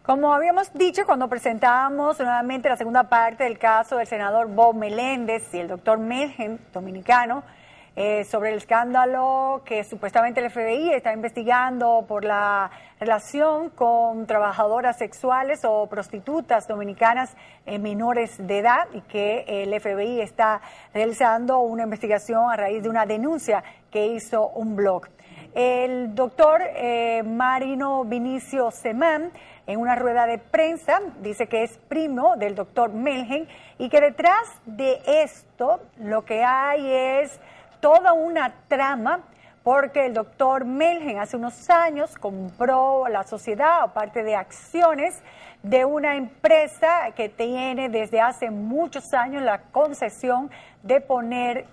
Como habíamos dicho cuando presentábamos nuevamente la segunda parte del caso del senador Bob Meléndez y el doctor Melhem, dominicano, sobre el escándalo que supuestamente el FBI está investigando por la relación con trabajadoras sexuales o prostitutas dominicanas menores de edad, y que el FBI está realizando una investigación a raíz de una denuncia que hizo un blog. El doctor Marino Vinicio Semán, en una rueda de prensa, dice que es primo del doctor Melhem y que detrás de esto lo que hay es toda una trama, porque el doctor Melhem hace unos años compró la sociedad o parte de acciones de una empresa que tiene desde hace muchos años la concesión de poner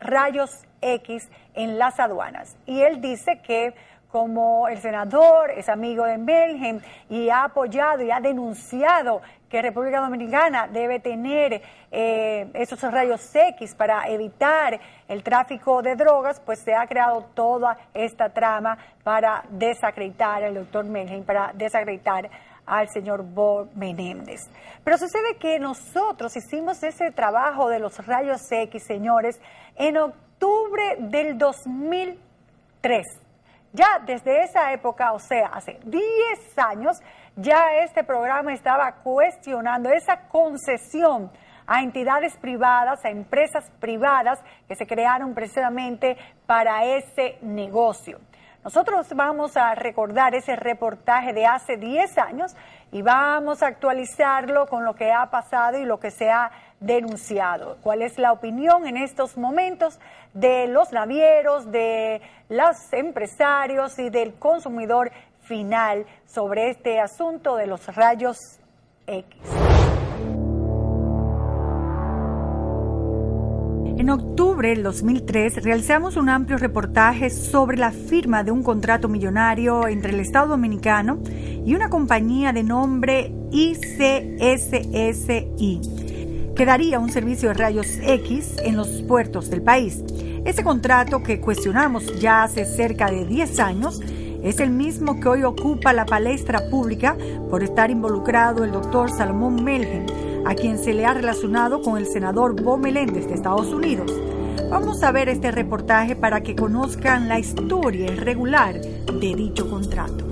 rayos X en las aduanas. Y él dice que como el senador es amigo de Melhem y ha apoyado y ha denunciado que República Dominicana debe tener esos rayos X para evitar el tráfico de drogas, pues se ha creado toda esta trama para desacreditar al doctor Melhem, para desacreditar al señor Bob Meléndez. Pero sucede que nosotros hicimos ese trabajo de los rayos X, señores, en octubre del 2003. Ya desde esa época, o sea, hace 10 años, ya este programa estaba cuestionando esa concesión a entidades privadas, a empresas privadas que se crearon precisamente para ese negocio. Nosotros vamos a recordar ese reportaje de hace 10 años y vamos a actualizarlo con lo que ha pasado y lo que se ha denunciado. ¿Cuál es la opinión en estos momentos de los navieros, de los empresarios y del consumidor final sobre este asunto de los rayos X? En octubre del 2003 realizamos un amplio reportaje sobre la firma de un contrato millonario entre el Estado Dominicano y una compañía de nombre ICSSI, que daría un servicio de rayos X en los puertos del país. Ese contrato, que cuestionamos ya hace cerca de 10 años, es el mismo que hoy ocupa la palestra pública por estar involucrado el doctor Salomón Melhem, a quien se le ha relacionado con el senador Bob Meléndez de Estados Unidos. Vamos a ver este reportaje para que conozcan la historia irregular de dicho contrato.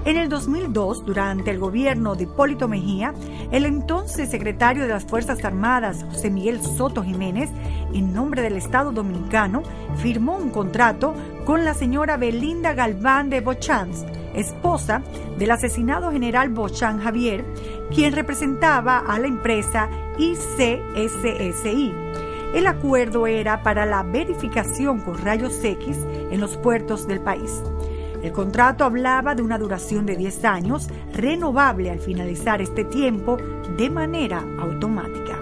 En el 2002, durante el gobierno de Hipólito Mejía, el entonces secretario de las Fuerzas Armadas, José Miguel Soto Jiménez, en nombre del Estado Dominicano, firmó un contrato con la señora Belinda Galván de Beauchamp, esposa del asesinado general Beauchamp Javier, quien representaba a la empresa ICSSI. El acuerdo era para la verificación con rayos X en los puertos del país. El contrato hablaba de una duración de 10 años, renovable al finalizar este tiempo de manera automática.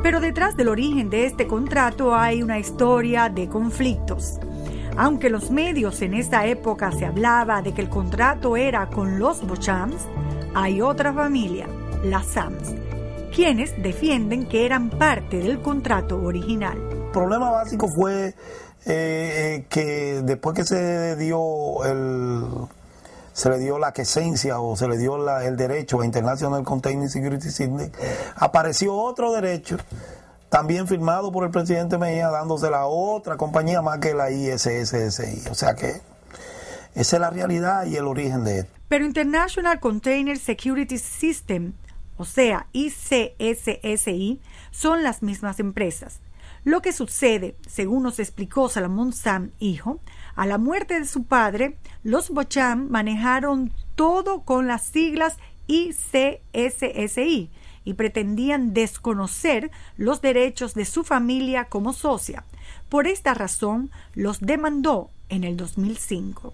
Pero detrás del origen de este contrato hay una historia de conflictos. Aunque los medios en esta época se hablaba de que el contrato era con los Beauchamps, hay otra familia, las Sams, quienes defienden que eran parte del contrato original. El problema básico fue que después que se le dio la quiesencia o se le dio el derecho a International Container Security System, apareció otro derecho también firmado por el presidente Mejía, dándosela a otra compañía más que la ICSSI. O sea que esa es la realidad y el origen de esto. Pero International Container Security System, o sea, ICSSI, son las mismas empresas. Lo que sucede, según nos explicó Salomón Sam, hijo, a la muerte de su padre, los Beauchamp manejaron todo con las siglas ICSSI y pretendían desconocer los derechos de su familia como socia. Por esta razón, los demandó en el 2005.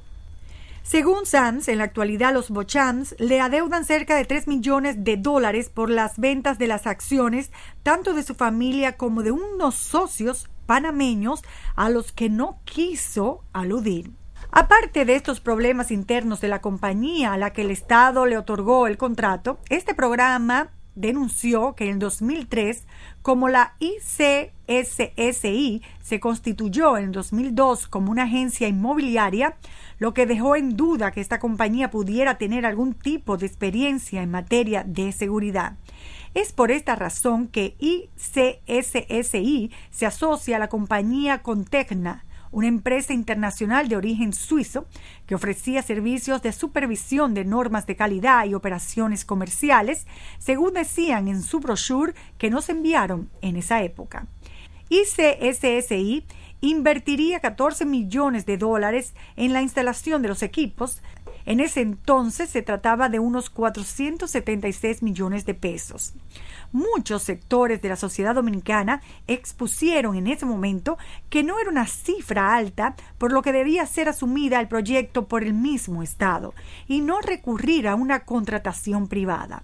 Según Sams, en la actualidad los Beauchamps le adeudan cerca de $3 millones por las ventas de las acciones, tanto de su familia como de unos socios panameños a los que no quiso aludir. Aparte de estos problemas internos de la compañía a la que el Estado le otorgó el contrato, este programa denunció que en 2003, como la ICSSI se constituyó en 2002 como una agencia inmobiliaria, lo que dejó en duda que esta compañía pudiera tener algún tipo de experiencia en materia de seguridad. Es por esta razón que ICSSI se asocia a la compañía Contecna, una empresa internacional de origen suizo que ofrecía servicios de supervisión de normas de calidad y operaciones comerciales, según decían en su brochure que nos enviaron en esa época. ICSSI invertiría $14 millones en la instalación de los equipos. En ese entonces se trataba de unos 476 millones de pesos. Muchos sectores de la sociedad dominicana expusieron en ese momento que no era una cifra alta, por lo que debía ser asumida el proyecto por el mismo Estado y no recurrir a una contratación privada.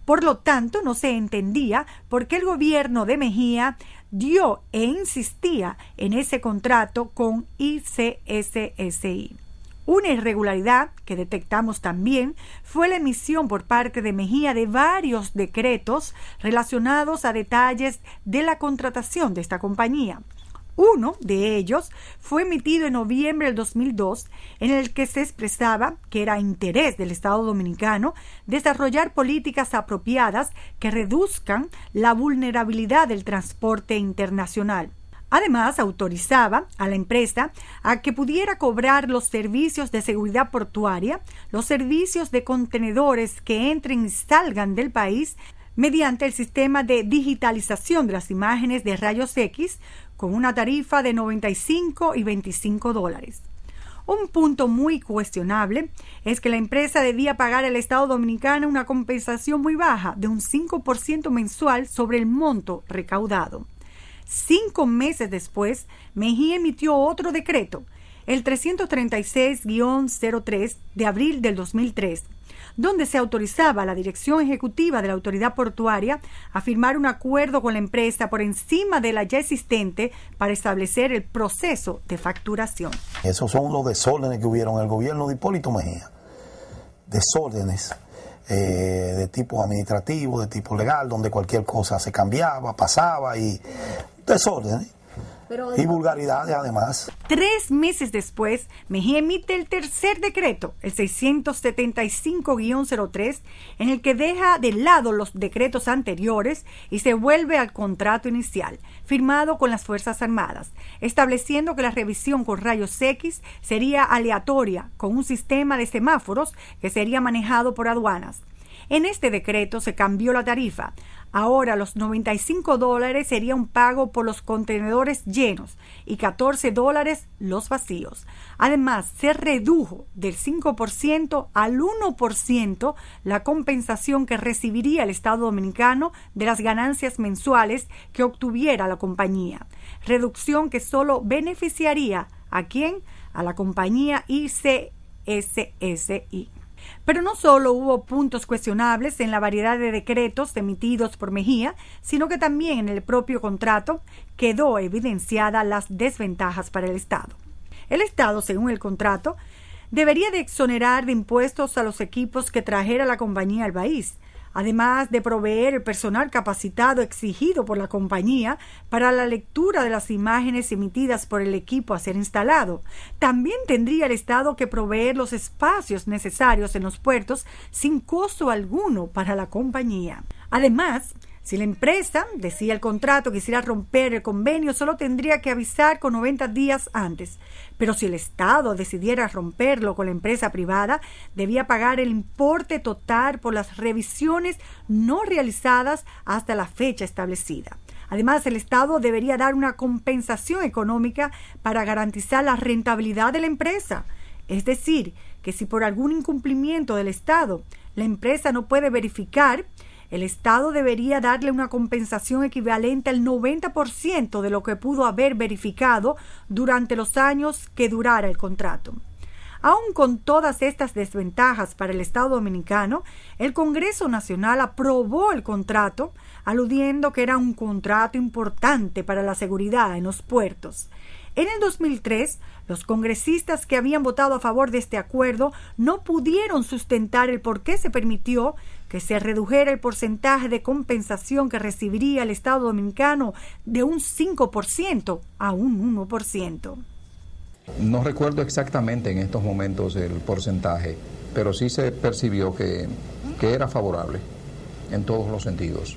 Por lo tanto, no se entendía por qué el gobierno de Mejía dio e insistía en ese contrato con ICSSI. Una irregularidad que detectamos también fue la emisión por parte de Mejía de varios decretos relacionados a detalles de la contratación de esta compañía. Uno de ellos fue emitido en noviembre del 2002, en el que se expresaba que era interés del Estado Dominicano desarrollar políticas apropiadas que reduzcan la vulnerabilidad del transporte internacional. Además, autorizaba a la empresa a que pudiera cobrar los servicios de seguridad portuaria, los servicios de contenedores que entren y salgan del país mediante el sistema de digitalización de las imágenes de rayos X con una tarifa de $95 y $25. Un punto muy cuestionable es que la empresa debía pagar al Estado Dominicano una compensación muy baja de un 5% mensual sobre el monto recaudado. 5 meses después, Mejía emitió otro decreto, el 336-03 de abril del 2003, donde se autorizaba a la dirección ejecutiva de la autoridad portuaria a firmar un acuerdo con la empresa por encima de la ya existente para establecer el proceso de facturación. Esos son los desórdenes que hubieron en el gobierno de Hipólito Mejía. Desórdenes de tipo administrativo, de tipo legal, donde cualquier cosa se cambiaba, pasaba y desórdenes. Y vulgaridades además. 3 meses después, Mejía emite el tercer decreto, el 675-03, en el que deja de lado los decretos anteriores y se vuelve al contrato inicial, firmado con las Fuerzas Armadas, estableciendo que la revisión con rayos X sería aleatoria, con un sistema de semáforos que sería manejado por aduanas. En este decreto se cambió la tarifa. Ahora los $95 sería un pago por los contenedores llenos y $14 los vacíos. Además, se redujo del 5% al 1% la compensación que recibiría el Estado Dominicano de las ganancias mensuales que obtuviera la compañía. Reducción que solo beneficiaría ¿a quién? A la compañía ICSSI. Pero no solo hubo puntos cuestionables en la variedad de decretos emitidos por Mejía, sino que también en el propio contrato quedó evidenciada las desventajas para el Estado. El Estado, según el contrato, debería de exonerar de impuestos a los equipos que trajera la compañía al país, además de proveer el personal capacitado exigido por la compañía para la lectura de las imágenes emitidas por el equipo a ser instalado. También tendría el Estado que proveer los espacios necesarios en los puertos sin costo alguno para la compañía. Además, si la empresa, decía el contrato, quisiera romper el convenio, solo tendría que avisar con 90 días antes. Pero si el Estado decidiera romperlo con la empresa privada, debía pagar el importe total por las revisiones no realizadas hasta la fecha establecida. Además, el Estado debería dar una compensación económica para garantizar la rentabilidad de la empresa. Es decir, que si por algún incumplimiento del Estado la empresa no puede verificar, el Estado debería darle una compensación equivalente al 90% de lo que pudo haber verificado durante los años que durara el contrato. Aun con todas estas desventajas para el Estado Dominicano, el Congreso Nacional aprobó el contrato, aludiendo que era un contrato importante para la seguridad en los puertos. En el 2003, los congresistas que habían votado a favor de este acuerdo no pudieron sustentar el por qué se permitió que se redujera el porcentaje de compensación que recibiría el Estado Dominicano de un 5% a un 1%. No recuerdo exactamente en estos momentos el porcentaje, pero sí se percibió que era favorable en todos los sentidos.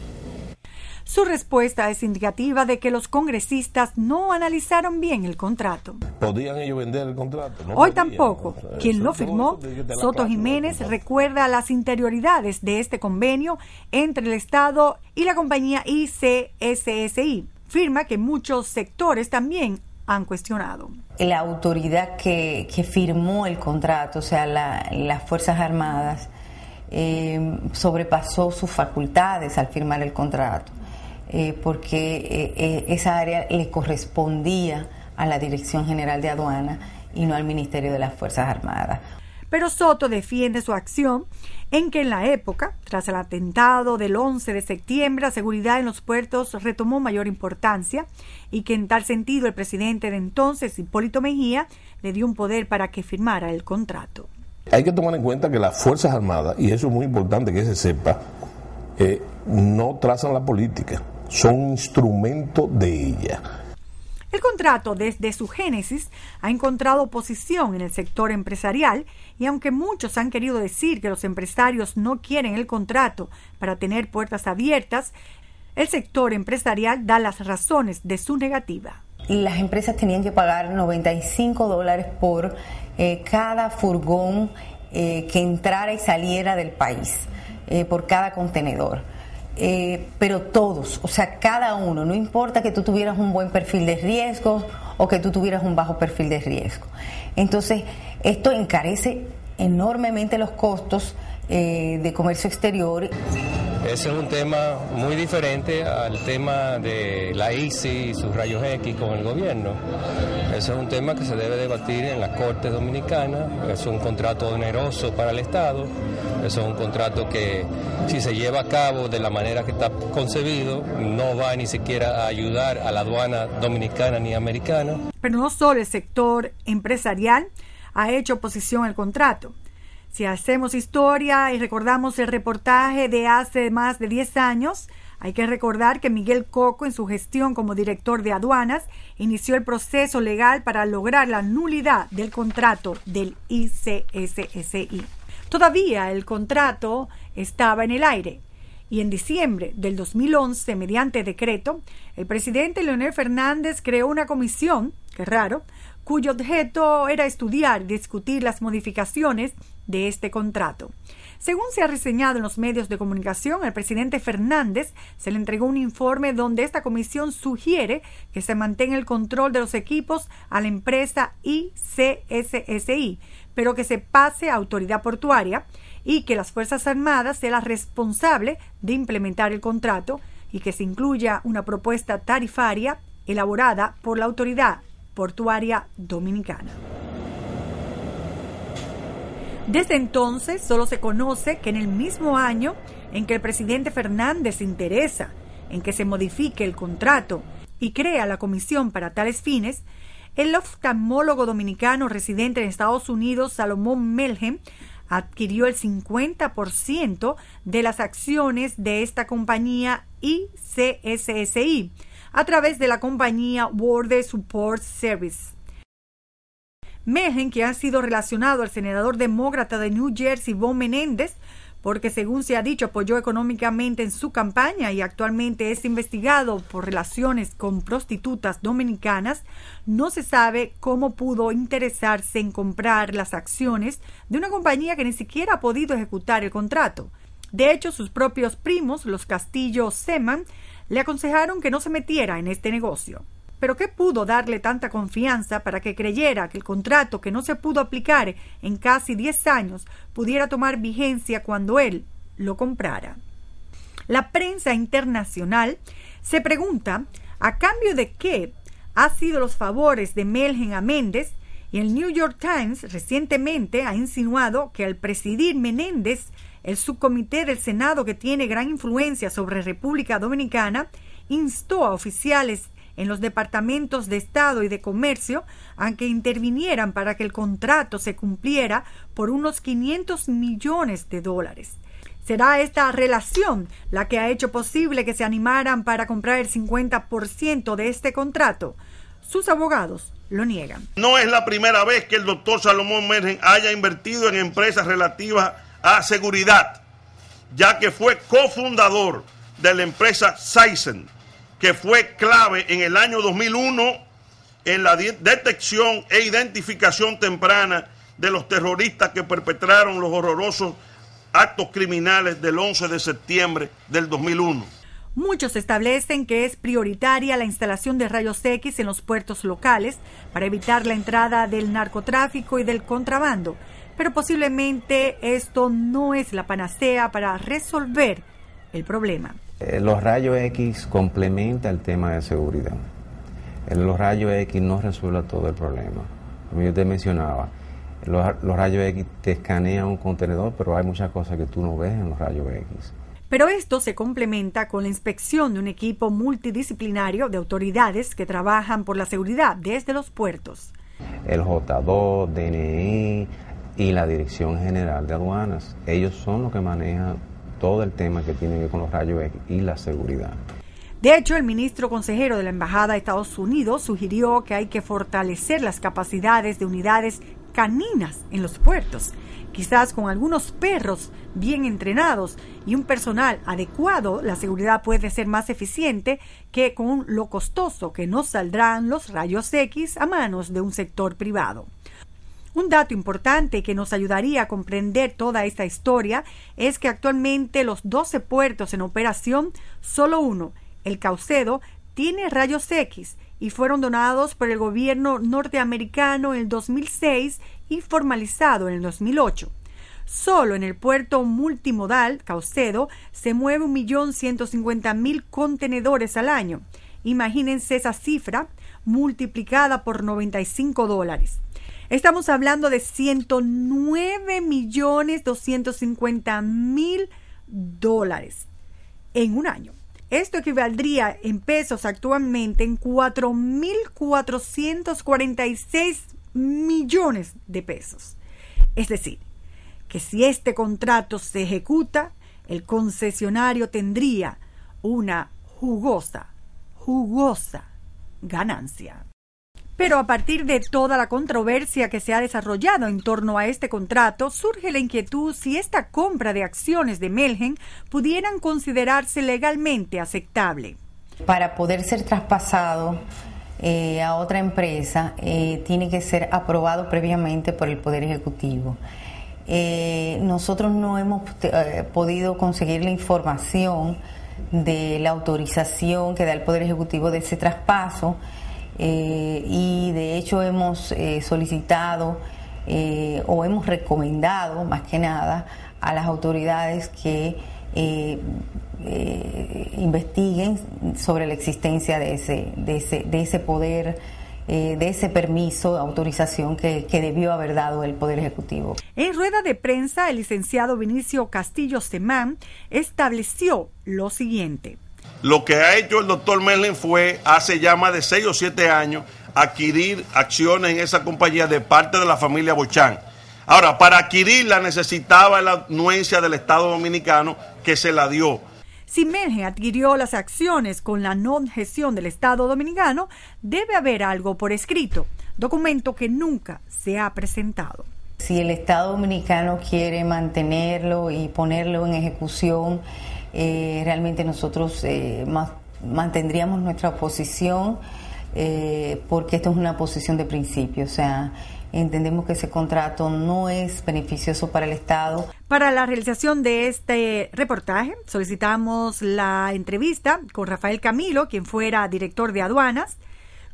Su respuesta es indicativa de que los congresistas no analizaron bien el contrato. ¿Podían ellos vender el contrato? No Hoy podían. tampoco. Quien lo firmó, Soto Jiménez, recuerda las interioridades de este convenio entre el Estado y la compañía ICSSI. Firma que muchos sectores también han cuestionado. La autoridad que firmó el contrato, o sea, las Fuerzas Armadas, sobrepasó sus facultades al firmar el contrato. Porque esa área le correspondía a la Dirección General de Aduana y no al Ministerio de las Fuerzas Armadas. Pero Soto defiende su acción en que en la época, tras el atentado del 11 de septiembre, la seguridad en los puertos retomó mayor importancia y que en tal sentido el presidente de entonces, Hipólito Mejía, le dio un poder para que firmara el contrato. Hay que tomar en cuenta que las Fuerzas Armadas, y eso es muy importante que se sepa, no trazan la política. Son un instrumento de ella. El contrato, desde su génesis, ha encontrado oposición en el sector empresarial y aunque muchos han querido decir que los empresarios no quieren el contrato para tener puertas abiertas, el sector empresarial da las razones de su negativa. Las empresas tenían que pagar $95 por cada furgón que entrara y saliera del país, por cada contenedor. Pero todos, o sea, cada uno, no importa que tú tuvieras un buen perfil de riesgo o que tú tuvieras un bajo perfil de riesgo. Entonces, esto encarece enormemente los costos de comercio exterior. Ese es un tema muy diferente al tema de la ICI y sus rayos X con el gobierno. Ese es un tema que se debe debatir en las Cortes Dominicanas. Es un contrato oneroso para el Estado. Eso es un contrato que, si se lleva a cabo de la manera que está concebido, no va ni siquiera a ayudar a la aduana dominicana ni americana. Pero no solo el sector empresarial ha hecho oposición al contrato. Si hacemos historia y recordamos el reportaje de hace más de 10 años, hay que recordar que Miguel Coco, en su gestión como director de aduanas, inició el proceso legal para lograr la nulidad del contrato del ICSSI. Todavía el contrato estaba en el aire y en diciembre del 2011, mediante decreto, el presidente Leonel Fernández creó una comisión, qué raro, cuyo objeto era estudiar y discutir las modificaciones de este contrato. Según se ha reseñado en los medios de comunicación, al presidente Fernández se le entregó un informe donde esta comisión sugiere que se mantenga el control de los equipos a la empresa ICSSI, pero que se pase a autoridad portuaria y que las Fuerzas Armadas sea la responsable de implementar el contrato y que se incluya una propuesta tarifaria elaborada por la autoridad portuaria dominicana. Desde entonces solo se conoce que en el mismo año en que el presidente Fernández se interesa en que se modifique el contrato y crea la comisión para tales fines, el oftalmólogo dominicano residente en Estados Unidos, Salomón Melhem, adquirió el 50% de las acciones de esta compañía ICSSI a través de la compañía World Support Service. Melhem, que ha sido relacionado al senador demócrata de New Jersey, Bob Menéndez, porque según se ha dicho apoyó económicamente en su campaña y actualmente es investigado por relaciones con prostitutas dominicanas, no se sabe cómo pudo interesarse en comprar las acciones de una compañía que ni siquiera ha podido ejecutar el contrato. De hecho, sus propios primos, los Castillo Seman, le aconsejaron que no se metiera en este negocio. ¿Pero qué pudo darle tanta confianza para que creyera que el contrato que no se pudo aplicar en casi 10 años pudiera tomar vigencia cuando él lo comprara? La prensa internacional se pregunta a cambio de qué ha sido los favores de Melhem a Méndez, y el New York Times recientemente ha insinuado que al presidir Menéndez el subcomité del Senado, que tiene gran influencia sobre República Dominicana, instó a oficiales en los departamentos de Estado y de Comercio a que intervinieran para que el contrato se cumpliera por unos 500 millones de dólares. ¿Será esta relación la que ha hecho posible que se animaran para comprar el 50% de este contrato? Sus abogados lo niegan. No es la primera vez que el doctor Salomón Mergen haya invertido en empresas relativas a seguridad, ya que fue cofundador de la empresa Saizen, que fue clave en el año 2001 en la detección e identificación temprana de los terroristas que perpetraron los horrorosos actos criminales del 11 de septiembre del 2001. Muchos establecen que es prioritaria la instalación de rayos X en los puertos locales para evitar la entrada del narcotráfico y del contrabando, pero posiblemente esto no es la panacea para resolver el problema. Los rayos X complementan el tema de seguridad. Los rayos X no resuelven todo el problema. Como yo te mencionaba, los rayos X te escanean un contenedor, pero hay muchas cosas que tú no ves en los rayos X. Pero esto se complementa con la inspección de un equipo multidisciplinario de autoridades que trabajan por la seguridad desde los puertos. El J2, DNI y la Dirección General de Aduanas, ellos son los que manejan todo el tema que tiene que ver con los rayos X y la seguridad. De hecho, el ministro consejero de la Embajada de Estados Unidos sugirió que hay que fortalecer las capacidades de unidades caninas en los puertos. Quizás con algunos perros bien entrenados y un personal adecuado, la seguridad puede ser más eficiente que con lo costoso que nos saldrán los rayos X a manos de un sector privado. Un dato importante que nos ayudaría a comprender toda esta historia es que actualmente los 12 puertos en operación, solo uno, el Caucedo, tiene rayos X y fueron donados por el gobierno norteamericano en el 2006 y formalizado en el 2008. Solo en el puerto multimodal Caucedo se mueve 1.150.000 contenedores al año. Imagínense esa cifra multiplicada por $95. Estamos hablando de $109.250.000 en un año. Esto equivaldría en pesos actualmente en 4.446 millones de pesos. Es decir, que si este contrato se ejecuta, el concesionario tendría una jugosa ganancia. Pero a partir de toda la controversia que se ha desarrollado en torno a este contrato, surge la inquietud si esta compra de acciones de Melgen pudieran considerarse legalmente aceptable. Para poder ser traspasado a otra empresa, tiene que ser aprobado previamente por el Poder Ejecutivo. Nosotros no hemos podido conseguir la información de la autorización que da el Poder Ejecutivo de ese traspaso. Y de hecho hemos solicitado o hemos recomendado más que nada a las autoridades que investiguen sobre la existencia de ese poder, de ese permiso, autorización que debió haber dado el Poder Ejecutivo. En rueda de prensa, el licenciado Vinicio Castillo Semán estableció lo siguiente. Lo que ha hecho el doctor Mergen fue, hace ya más de 6 o 7 años, adquirir acciones en esa compañía de parte de la familia Bochán. Ahora, para adquirirla necesitaba la anuencia del Estado Dominicano, que se la dio. Si Mergen adquirió las acciones con la non-gestión del Estado Dominicano, debe haber algo por escrito, documento que nunca se ha presentado. Si el Estado Dominicano quiere mantenerlo y ponerlo en ejecución, realmente nosotros mantendríamos nuestra posición, porque esto es una posición de principio, o sea, entendemos que ese contrato no es beneficioso para el Estado. Para la realización de este reportaje solicitamos la entrevista con Rafael Camilo, quien fuera director de aduanas,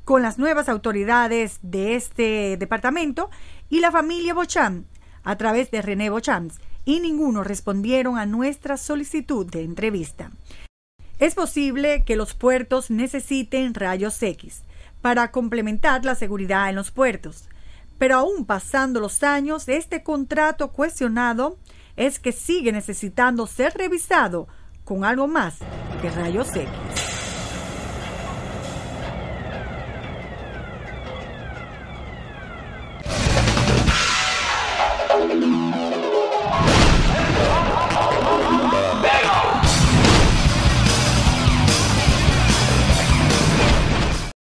con las nuevas autoridades de este departamento y la familia Bochán a través de René Bochán, y ninguno respondieron a nuestra solicitud de entrevista. Es posible que los puertos necesiten rayos X para complementar la seguridad en los puertos, pero aún pasando los años, este contrato cuestionado es que sigue necesitando ser revisado con algo más que rayos X.